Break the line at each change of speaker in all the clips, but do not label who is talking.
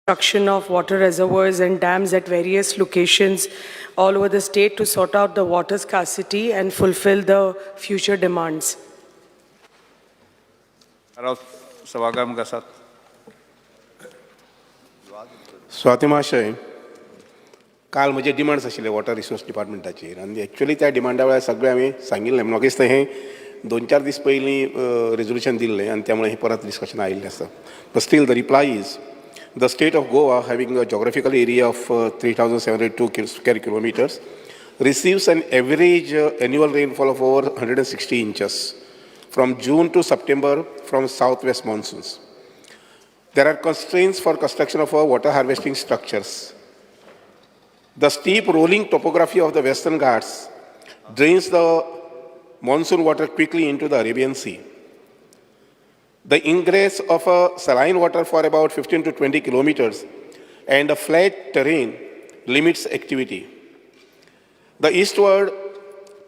construction of water reservoirs and dams at various locations all over the state to sort out the water scarcity and fulfill the future demands.
सभागृह गसात
स्वाती महाशय, काल म्हजे demands आशिल्ले water resource डिपार्टमेंटाचेर आनी actually त्या डिमांडा वेळार सगळें हांवें सांगिल्लें. म्हाका दिसता हें 2-4 दीस पयलीं रेजोल्युशन दिल्लें आनी त्यामुळे हें परत डिस्कशन आयिल्लें आसा. But still the reply is the state of Goa, having a geographical area of 3,702 square kilometers, receives an average annual rainfall of over 160 inches from June to September from southwest monsoons. There are constraints for construction of water harvesting structures. The steep rolling topography of the Western Ghats drains the monsoon water quickly into the Arabian Sea. The ingress of saline water for about 15 to 20 kilometers and a flat terrain limits activity. The eastward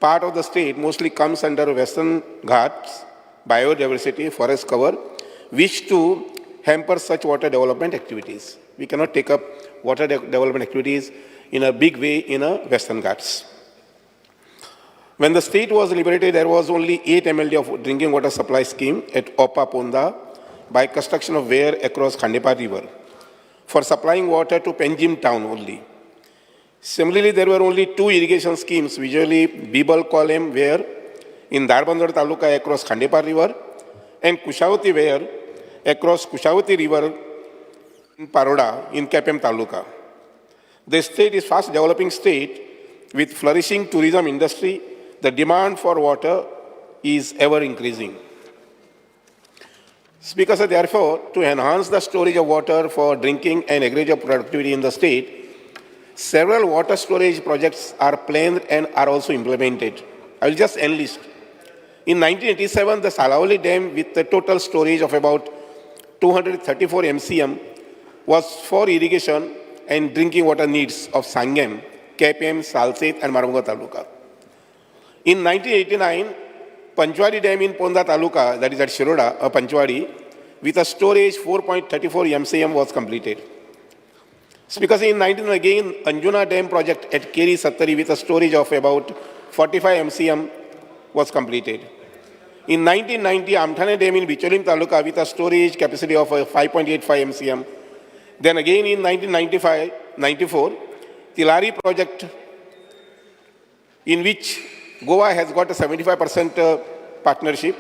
part of the state mostly comes under Western Ghats biodiversity, forest cover, which too hamper such water development activities. We cannot take up water development activities in a big way in a Western Ghats. When the state was liberated, there was only 8 MLD of drinking water supply scheme at Opa Ponda by construction of weir across Khandepar River for supplying water to Penjim town only. Similarly, there were only 2 irrigation schemes, visually Bibal Kolem weir in Darbandar Taluka across Khandepar River and Kushavati weir across Kushavati River in Paroda in Kapem Taluka. The state is fast developing state with flourishing tourism industry. The demand for water is ever increasing. Speaker, sir, therefore, to enhance the storage of water for drinking and agricultural productivity in the state, several water storage projects are planned and are also implemented. I will just enlist. In 1987, the Salauli Dam, with a total storage of about 234 MCM, was for irrigation and drinking water needs of Sangam, KPM, Salset, and Marunga Taluka. In 1989, Panchwadi Dam in Ponda Taluka, that is at Shiroda, Panchwadi, with a storage 4.34 MCM was completed. Speaker, in 19 again, Anjuna Dam project at Keri Sattari with a storage of about 45 MCM was completed. In 1990, Amthane Dam in Bicholim Taluka with a storage capacity of 5.85 MCM. Then again in 1995-94, Tilari project, in which Goa has got a 75% partnership,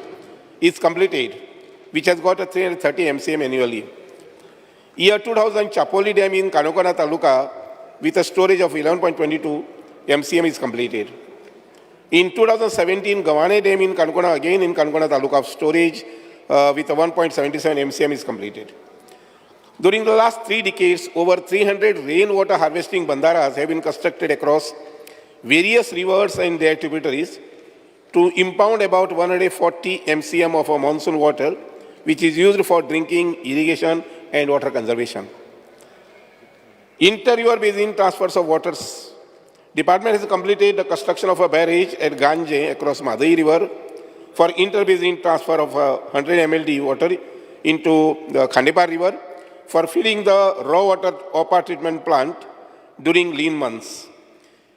is completed, which has got a 330 MCM annually. Year 2000, Chapoli Dam in Kanokana Taluka with a storage of 11.22 MCM is completed. In 2017, Gawane Dam in Kanokana, again in Kanokana Taluka, of storage with a 1.77 MCM is completed. During the last 3 decades, over 300 rainwater harvesting bandaras have been constructed across various rivers and their tributaries to impound about 140 MCM of monsoon water, which is used for drinking, irrigation, and water conservation. Inter-river basin transfers of waters. Department has completed the construction of a barrage at Ganje across Madai River for inter-basin transfer of 100 MLD water into the Khandepar River for filling the raw water Opa treatment plant during lean months.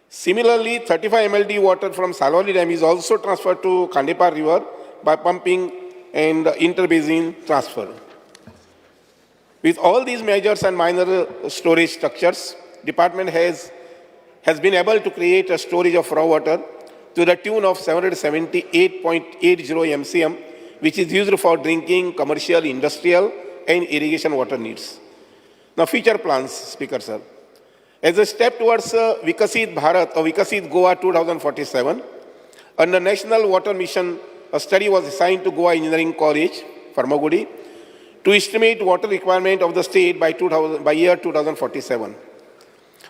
Similarly, 35 MLD water from Saloli Dam is also transferred to Khandepar River by pumping and inter-basin transfer. With all these measures and minor storage structures, Department has been able to create a storage of raw water to the tune of 778.80 MCM, which is used for drinking, commercial, industrial, and irrigation water needs. Now, future plans, Speaker, sir. As a step towards Vikasit Bharat or Vikasit Goa 2047, under National Water Mission, a study was assigned to Goa Engineering College, Farmagudi, to estimate water requirement of the state by year 2047.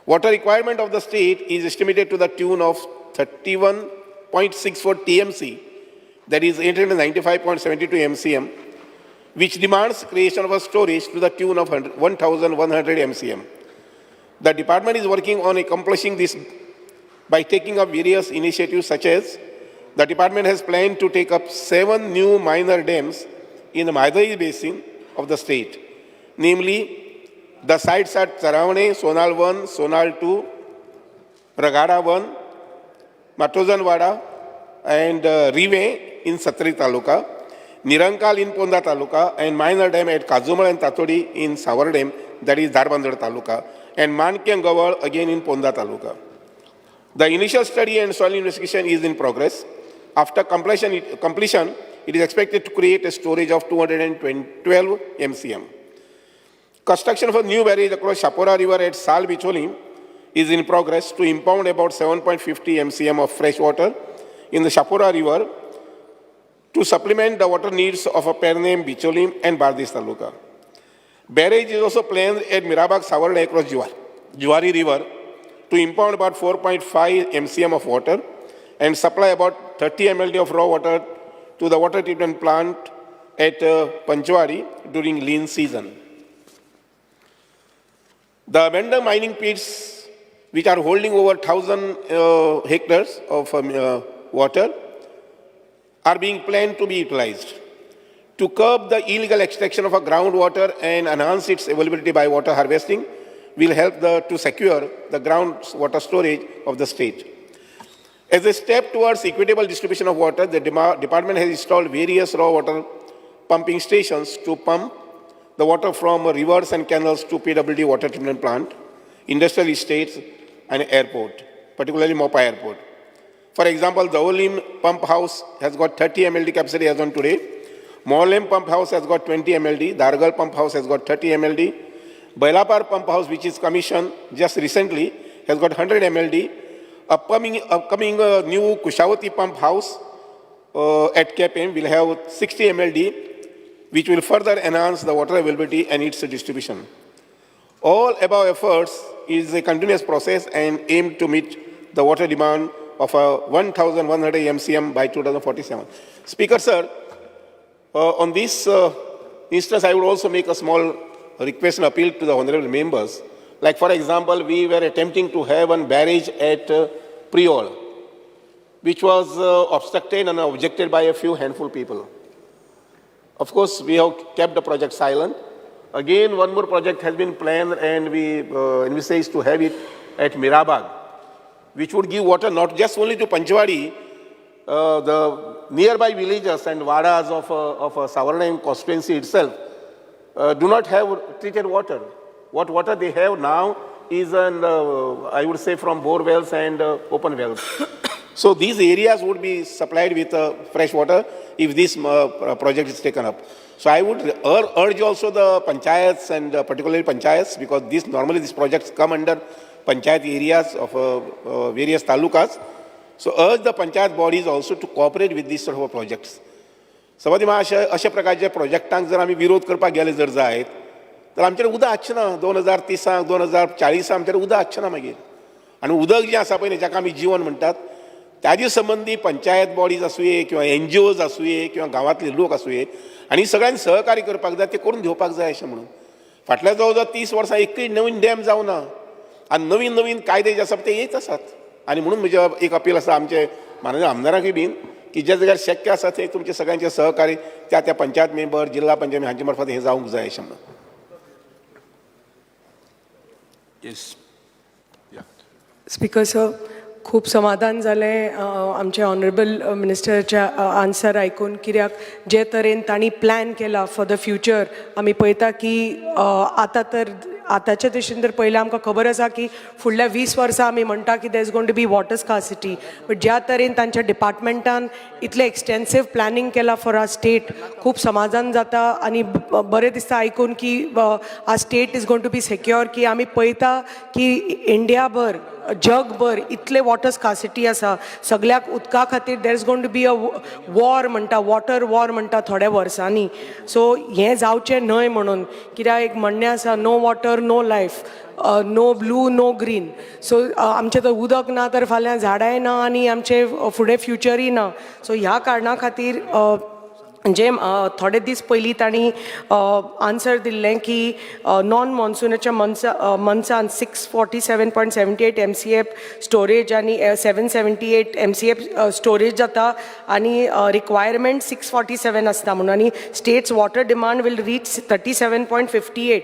Water requirement of the state is estimated to the tune of 31.64 TMC, that is 895.72 MCM, which demands creation of a storage to the tune of 1,100 MCM. The department is working on accomplishing this by taking up various initiatives, such as the department has planned to take up 7 new minor dams in the Madai Basin of the state, namely The sites are Charavane, Sonal 1, Sonal 2, Ragada 1, Matozanwada, and Rive in Satri Taluka, Nirankal in Ponda Taluka, and minor dam at Kazumal and Tatodi in Savar Dam, that is Dharbandar Taluka, and Manke and Gawal again in Ponda Taluka. The initial study and soil investigation is in progress. After completion, it is expected to create a storage of 212 MCM. Construction of a new barrage across Shapora River at Sal Bicholi is in progress to impound about 7.50 MCM of fresh water in the Shapora River to supplement the water needs of a pair named Bicholi and Bardis Taluka. Barrage is also planned at Mirabag Savarne across Juari River to impound about 4.5 MCM of water and supply about 30 mld of raw water to the water treatment plant at Panchwari during lean season. The abandoned mining pits, which are holding over 1,000 hectares of water, are being planned to be utilized. To curb the illegal extraction of groundwater and enhance its availability by water harvesting, will help to secure the groundwater storage of the state. As a step towards equitable distribution of water, the department has installed various raw water pumping stations to pump the water from rivers and canals to PWD water treatment plant, industrial estates, and airport, particularly Mopa Airport. For example, the Olim pump house has got 30 MLD capacity as on today. Morlem pump house has got 20 MLD. Dargal pump house has got 30 MLD. Bailapar pump house, which is commissioned just recently, has got 100 MLD. Upcoming new Kushavati pump house at KPM will have 60 MLD, which will further enhance the water availability and its distribution. All above efforts is a continuous process and aimed to meet the water demand of 1,100 MCM by 2047. Speaker, sir, on this instance, I would also make a small request and appeal to the honorable members. Like, for example, we were attempting to have one barrage at Priol, which was obstructed and objected by a few handful people. Of course, we have kept the project silent. Again, one more project has been planned and we envisage to have it at Mirabag, which would give water not just only to Panchwadi, the nearby villages and vadas of Savarna constituency itself do not have treated water. What water they have now is, I would say, from bore wells and open wells. So these areas would be supplied with fresh water if this project is taken up. So I would urge also the panchayats and particularly panchayats, because normally these projects come under panchayat areas of various talukas. So urge the panchayat bodies also to cooperate with these sort of projects. सभापती महाशय, अशा प्रकारच्या प्रोजेक्टांक जर आम्ही विरोध करपाक गेले जर जायत तर आमचेर उदक आसचें ना. 2030 2040 आमचेर उदक आसचें ना मागीर. आनी उदक जें आसा पळय जाका आमी जीवन म्हणटात, ताजे संबंधी पंचायत बॉडीज आसूये किंवा NGOज आसूये किंवा गांवांतले लोक आसूये आनी सगळ्यांनी सहकार्य करपाक जाय, ते करून घेवपाक जाय अशें म्हणून. फाटल्या जवळ जवळ 30 वर्सां एकूय नवीन डॅम जावना आनी नवीन नवीन कायदे जे आसा ते येत आसात. आनी म्हणून म्हजें एक अपील आसा आमचे माननीय आमदारांकय बीन की ज्या जाग्यार शक्य आसा थंय तुमचे सगळ्यांचे सहकार्य त्या पंचायत मेंबर, जिल्हा पंचायत हांचे मार्फत हे जावंक जाय अशें म्हणून.
Yes.
स्पीकर सर, खूप समाधान जालें आमच्या ऑनरेबल मिनिस्टरच्या आन्सर आयकून, कित्याक जे तरेन तांणी प्लॅन केला फॉर द फ्युचर आमी पळयता की आतांच्या दृश्टीन तर पयलें आमकां खबर आसा की फुडल्या 20 वर्सां आमी म्हणटा की there is going to be water scarcity, but ज्या तरेन तांच्या डिपार्टमेंटान इतलें एक्सटेन्सीव प्लॅनिंग केलां फॉर आर स्टेट, खूब समाधान जाता आनी बरें दिसता आयकून की our state is going to be secure. की आमी पळयता की इंडियाभर जगभर इतले वॉटर स्कार्सिटी आसा, सगळ्याक उदका खातीर there is going to be a war म्हणटा, वॉटर वॉर म्हणटा थोड्या वर्सांनी. सो हें जावचें न्हय म्हणून, कित्याक एक म्हणणें आसा, no water no life, no blue no green. So आमचें तर उदक ना तर फाल्यां झाडांय ना आनी आमचें फुडें फ्युचरय ना. सो ह्या कारणा खातीर जे थोडे दीस पयलीं तांणी आन्सर दिल्लें की नॉन मॉन्सुनाच्या मंथसान 647.78 MCF स्टोरेज आनी 778 MCF स्टोरेज जाता आनी रिक्वायरमेंट 647 आसता म्हणून आनी state's water demand will reach 37.58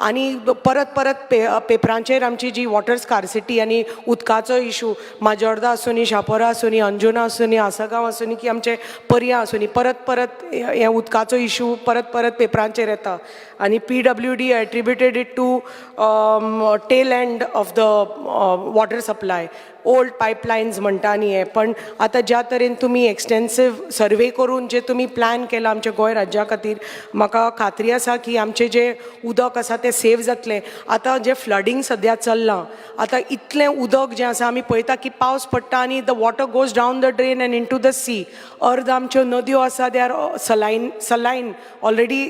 आनी परत पेपरांचेर आमची जी वॉटर स्कारसिटी आनी उदकाचो इशू माजोर्दा आसूनी शापोरा आसूनी अंजुना आसूनी आसगांव आसूनी की आमचे पर्या आसूनी परत हे उदकाचो इशू परत पेपरांचेर येता आनी PWD attributed it to tail end of the water supply old pipelines म्हणटा न्ही हे पण आतां ज्या तरेन तुमी एक्सटेन्सीव सर्वे करून जे तुमी प्लॅन केला आमच्या गोंय राज्या खातीर म्हाका खात्री आसा की आमचें जें उदक आसा तें सेव जातलें आतां जें फ्लडींग सद्या चल्लां आतां इतलें उदक जें आसा आमी पळयता की पावस पडटा आनी the water goes down the drain and into the sea अर्द आमच्यो नद्यो आसा they are saline already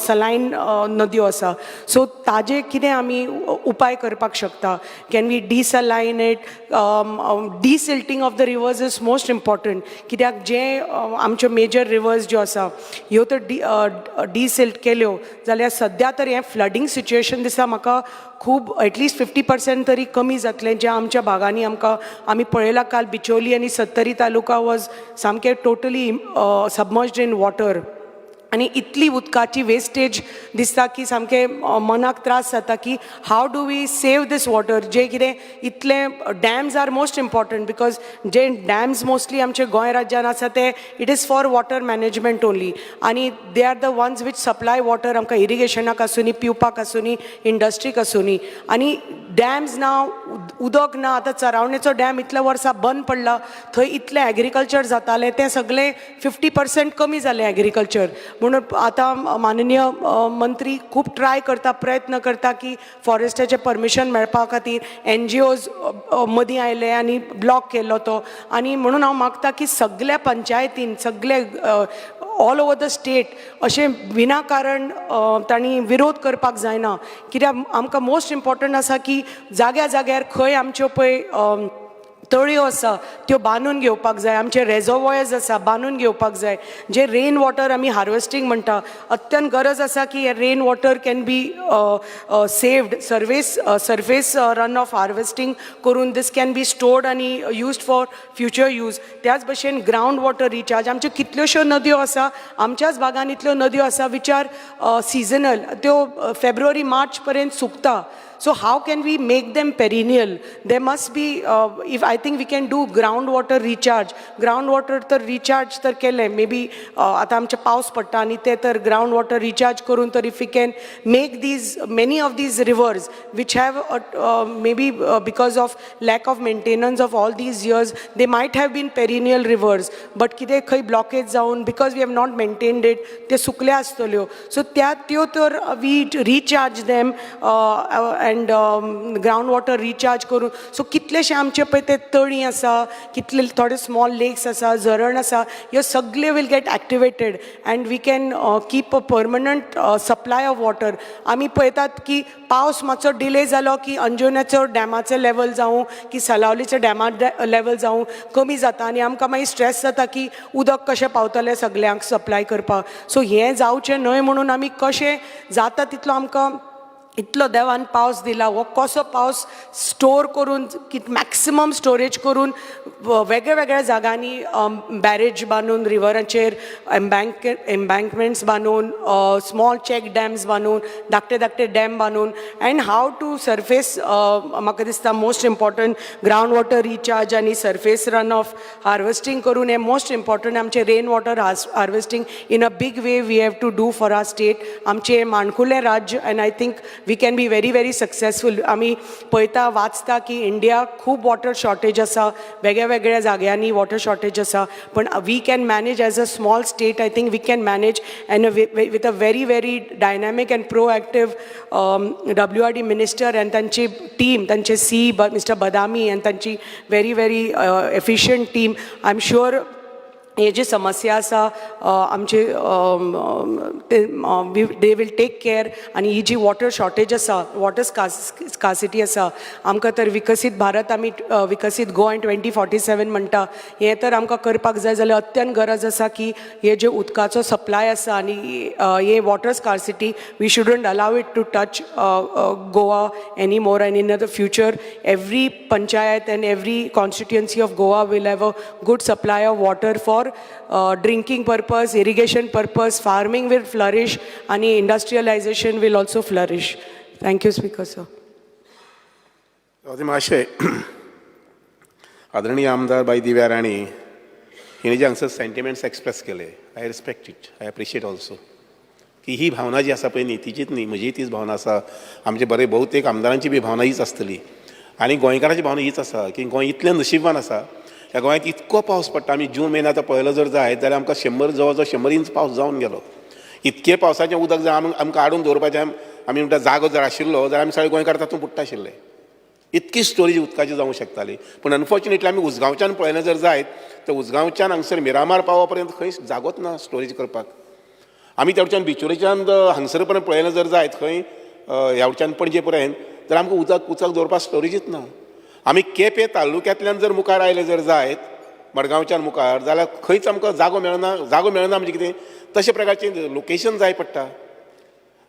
saline नद्यो आसा सो ताजे कितें आमी उपाय करपाक शकता can we desalinate it desilting of the rivers is most important कित्याक जे आमच्यो मेजर रिवर्स ज्यो आसा ह्यो तर डिसिल्ट केल्यो जाल्यार सद्या तर हें फ्लडींग सिच्युएशन दिसता म्हाका खूब एटलिस्ट 50% तरी कमी जातलें जें आमच्या भागांनी आमी पळयलां काल बिचोली आनी सत्तरी तालुका वॉज सामकें टोटली सबमर्ज्ड इन वॉटर आनी इतली उदकाची वेस्टेज दिसता की सामकें मनाक त्रास जाता की how do we save this water जे कितें इतले dams are most important because जे डॅम्स मोस्टली आमचे गोंय राज्यान आसा ते it is for water management only आनी they are the ones which supply water आमकां इरिगेशनाक आसूनी पिवपाक आसूनी इंडस्ट्रीक आसूनी आनी डॅम्स ना उदक ना आतां चरावणेचो डॅम इतल्या वर्सां बंद पडला थंय इतलें एग्रीकल्चर जातालें तें सगळें 50% कमी जालें एग्रीकल्चर म्हणून आतां माननीय मंत्री खूब ट्राय करता प्रयत्न करता की फॉरेस्टाचें परमिशन मेळपा खातीर NGOs मदीं आयले आनी ब्लॉक केलो तो आनी म्हणून हांव मागता की सगळ्या पंचायतीन सगळे ऑल ओवर द स्टेट अशें विनाकारण तांणी विरोध करपाक जायना कित्याक आमकां मोस्ट इम्पॉर्टंट आसा की जाग्या जाग्यार खंय आमच्यो पळय तळयो आसा त्यो बांदून घेवपाक जाय आमचे रेजर्वॉयर्स आसा बांदून घेवपाक जाय जे रेन वॉटर आमी हार्वेस्टींग म्हणटा अत्यंत गरज आसा की हे rain water can be saved surface run off harvesting करून दीस कॅन बी स्टोर्ड आनी यूज्ड फॉर फ्युचर यूज त्याच भशेन ग्रावंड वॉटर रिचार्ज आमच्यो कितल्योश्यो नद्यो आसा आमच्याच भागान इतल्यो नद्यो आसा विच आर सिजनल त्यो फेब्रुवारी मार्च पर्यंत सुकता So how can we make them perennial? There must be, I think we can do groundwater recharge. Groundwater तर recharge तर केले. Maybe आता आमचे पावस पडटा आणि ते तर groundwater recharge करून तर if we can make many of these rivers which have maybe because of lack of maintenance of all these years, they might have been perennial rivers. But कितें खंय blockage जाऊन because we have not maintained it, ते सुकल्या आसतल्यो. So त्यो तर we recharge them and groundwater recharge करून so कितलेशे आमचे पळय ते तळी आसा कितले थोडे स्मॉल लेक्स आसा झरण आसा ह्यो सगळे will get activated and we can keep a permanent supply of water आमी पळयतात की पावस मातसो डिले जालो की अंजुनाचो डॅमाचे लेवल जावं की सलावलीचे डॅमा लेवल जावं कमी जाता आनी आमकां मागीर स्ट्रेस जाता की उदक कशें पावतलें सगळ्यांक सप्लाय करपाक सो हें जावचें न्हय म्हणून आमी कशें जाता तितलो आमकां इतलो देवान पावस दिला वो कसो पावस स्टोर करून मॅक्सिमम स्टोरेज करून वेगळ्या वेगळ्या जागांनी बॅरेज बांदून रिवराचेर एम्बँकमेंट्स बांदून स्मॉल चॅक डॅम्स बांदून धाकटे धाकटे डॅम बांदून अँड हाव टू सरफेस म्हाका दिसता most important ground water recharge आनी सरफेस रन ऑफ हार्वेस्टींग करून हें मोस्ट इम्पॉर्टंट आमचें rain water harvesting in a big way we have to do for our state आमचें माणकुलें राज्य and I think we can be very very successful आमी पळयता वाचता की इंडिया खूब वॉटर शॉर्टेज आसा वेगळ्या वेगळ्या जाग्यांनी वॉटर शॉर्टेज आसा पण we can manage as a small state I think we can manage and with a very very dynamic and proactive WRD minister and तांची टीम तांचे मिस्टर बदामी अँड तांची very very efficient team I am sure हे जी समस्या आसा आमचे they will take care आनी ही जी water shortage आसा वॉटर स्कासिटी आसा आमकां तर विकसीत भारत आमी विकसीत गोवा 2047 म्हणटा हें तर आमकां करपाक जाय जाल्यार अत्यंत गरज आसा की हे जे उदकाचो सप्लाय आसा आनी हे water scarcity we shouldn't allow it to touch Goa any more and in the future every panchayat and every constituency of Goa will have a good supply of water for drinking purpose, irrigation purpose, farming will flourish and industrialization will also flourish. Thank you, Speaker, sir.
Swati महाशय, आदरणीय आमदार बाई दिव्या राणी हिने जे हांगसर sentiments express केले I respect it, I appreciate also की ही भावना जी आसा पळय न्ही तिचीच न्ही म्हजी तीच भावना आसा, आमचे बरे बहुतेक आमदारांची बी भावना हीच आसतली आनी गोंयकारांची भावना हीच आसा की गोंय इतलें नशीबवान आसा. ह्या गोंयांत इतको पावस पडटा. आमी जून म्हयन्यात आतां पळयलो जर जायत जाल्यार आमकां 100 जवळ 100 इंच पावस जावन गेलो. इतके पावसाचें उदक जर आमकां हाडून दवरपाचें आमी म्हणटा जागो जर आशिल्लो जाल्यार आमी सगळे गोंयकार तातूंत बुडटा आशिल्ले. इतकी स्टोरेज उदकाची जावंक शकताली. पूण अनफॉर्च्युनेटली आमी उसगांवच्यान पळयलें जर जायत तर उसगांवच्यान हांगसर मिरामार पावो पर्यंत खंयच जागोच ना स्टोरेज करपाक. आमी तेवटेच्यान बिचोलेच्यान हांगसर पर्यंत पळयलें जर जायत खंय ह्या वटेच्यान पणजे पर्यंत तर आमकां उदक दवरपाक स्टोरेजूच ना. आमी केपें तालुक्यांतल्यान जर मुखार आयले जर जायत मडगांवच्यान मुखार जाल्यार खंयच आमकां जागो मेळना म्हणजे कितें तशे प्रकारचें लोकेशन जाय पडटा.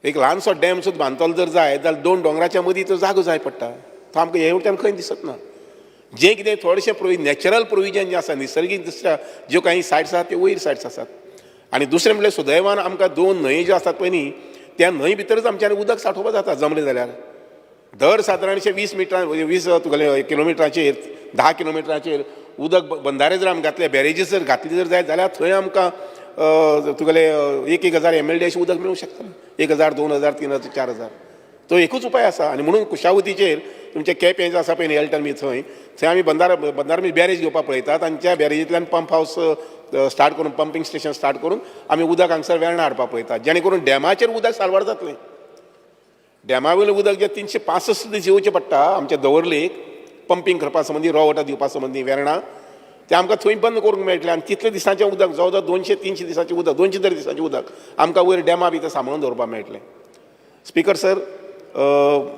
एक ल्हानसो डॅम सुद्दां बांदतलो जर जायत जाल्यार 2 दोंगराच्या मदीं तो जागो जाय पडटा. तो आमकां हे वटेच्यान खंय दिसत ना. जें कितें थोडेशें नॅचरल प्रोविजन जें आसा निसर्गीक दृश्ट्या ज्यो काही सायट्स आसात त्यो वयर सायट्स आसात. आनी दुसरें म्हणल्यार सुदैवान आमकां 2 न्हंयो ज्यो आसात पळय न्ही त्या न्हंये भितरच आमच्यान उदक सांठोवपाक जाता जमलें जाल्यार. दर सादारणशे 20 मिटरां 20 तुगेले किलोमिटराचेर 10 किलोमिटराचेर उदक बंधारे जर आमी घातले बॅरेजीस जर घातली जर जायत जाल्यार थंय आमकां तुगेले 1,000 MLD अशें उदक मेळूंक शकता. 1,000, 2,000, 3,000, 4,000 तो एकूच उपाय आसा. आनी म्हणून कुशावतीचेर तुमचे कॅप हें आसा पळय न्ही एल्टन थंय आमी बंधार बॅरेज घेवपाक पळयतात आनी त्या बॅरेजींतल्यान पंप हावस स्टार्ट करून पंपींग स्टेशन स्टार्ट करून आमी उदक हांगसर वेळना हाडपाक पळयतात जेणे करून डॅमाचेर उदक साल्वार जातलें. डॅमा वयलें उदक जें 365 दीस येवचें पडटा आमच्या दवर्लेक पंपींग करपा संबंदी रॉ वॉटर दिवपा संबंदी वेर्णा तें आमकां थंय बंद करूंक मेळटलें आनी तितलें दिसांचें उदक जवळ जवळ 200-300 दिसांचें उदक 200 तरी दिसांचें उदक आमकां वयर डॅमा भितर सांबाळून दवरपाक मेळटलें. स्पिकर सर,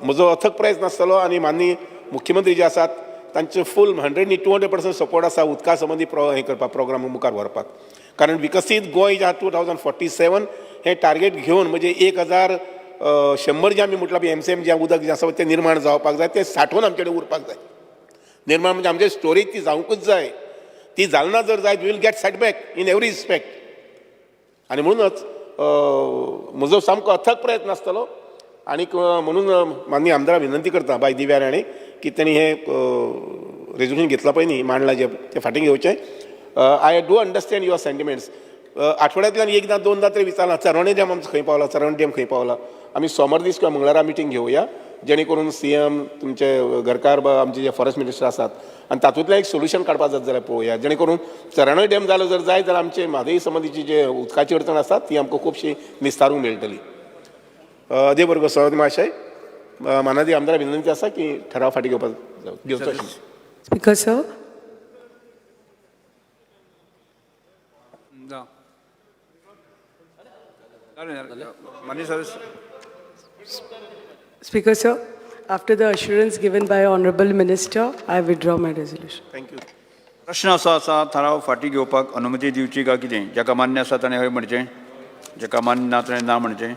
म्हजो अथक प्रयत्न आसतलो आनी माननीय मुख्यमंत्री जे आसात तांचे फूल 100-200% सपोर्ट आसा उदका संबंदी हें करपाक प्रोग्राम मुखार व्हरपाक. कारण विकसीत गोंय जे 2047 हें टार्गेट घेवन म्हणजे 1,100 जें आमी म्हटलां MCM जें उदक जें आसा तें निर्माण जावपाक जाय तें साठोवन आमचे कडेन उरपाक जाय. निर्माण म्हणजे आमचे स्टोरेज ती जावंकूच जाय. ती जालना जर जायत will get setback in every respect. आनी म्हणूनच म्हजो सामको अथक प्रयत्न आसतलो आनीक म्हणून माननीय आमदाराक विनंती करता बाय दिव्या राणे की तेणी हें रेजोल्युशन घेतलां पळय न्ही मांडलां जें तें फाटीं घेवचें. I do understand your sentiments. आठवड्यांतल्यान 1-2 तरी विचारलां चरवणे डॅम आमचो खंय पावला चरवणे डॅम खंय पावला. आमी सोमार दीस किंवा मंगळारा मिटींग घेवया जेणे करून CM तुमचे घरकार आमचे जे फॉरेस्ट मिनिस्टर आसात आनी तातूंतलें एक सोल्युशन काडपाक जाता जाल्यार पळोवया जेणे करून चरवणे डॅम जालो जर जायत जाल्यार आमचे म्हादई संबंधीची जे उदकाची अडचण आसा ती आमकां खुबशी निस्तारूंक मेळटली. दे बरोबर स्वाती महाशय, माननीय आमदाराक विनंती आसा की ठराव फाटीं घेवचो.
Speaker, sir. Speaker, sir, after the assurance given by Honorable Minister, I withdraw my resolution.
Thank you.
प्रश्न असो आसा थाराव फाटीं घेवपाक अनुमती दिवची काय कितें? जाका मान्य आसा ताणें हय म्हणचें, जाका मान्य ना ताणें ना म्हणचें.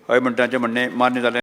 हय म्हणटाचें म्हणणें मान्य जालें.